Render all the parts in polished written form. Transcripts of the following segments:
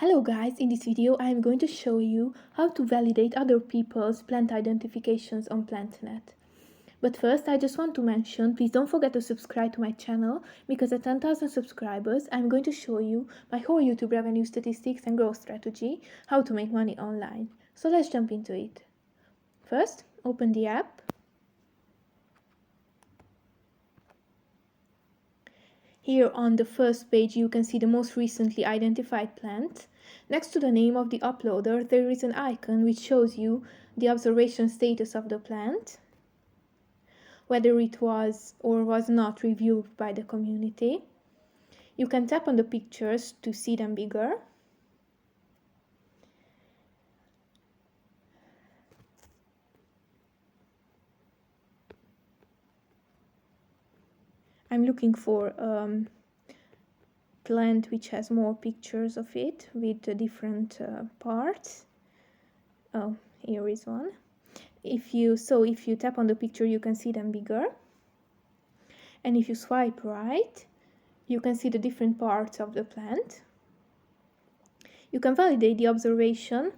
Hello guys, in this video I am going to show you how to validate other people's plant identifications on PlantNet. But first I just want to mention, please don't forget to subscribe to my channel, because at 10,000 subscribers I'm going to show you my whole YouTube revenue statistics and growth strategy, how to make money online. So let's jump into it. First, open the app. Here on the first page you can see the most recently identified plant. Next to the name of the uploader there is an icon which shows you the observation status of the plant, whether it was or was not reviewed by the community. You can tap on the pictures to see them bigger. I'm looking for a plant which has more pictures of it with the different parts. Oh, here is one. If you tap on the picture you can see them bigger, and if you swipe right you can see the different parts of the plant. You can validate the observation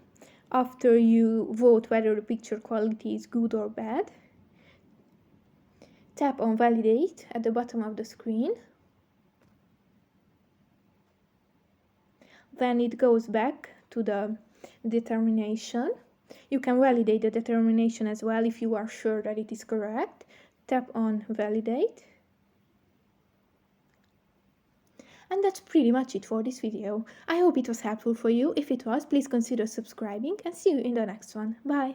after you vote whether the picture quality is good or bad. Tap on validate at the bottom of the screen. Then it goes back to the determination. You can validate the determination as well if you are sure that it is correct. Tap on validate. And that's pretty much it for this video. I hope it was helpful for you. If it was, please consider subscribing and see you in the next one. Bye!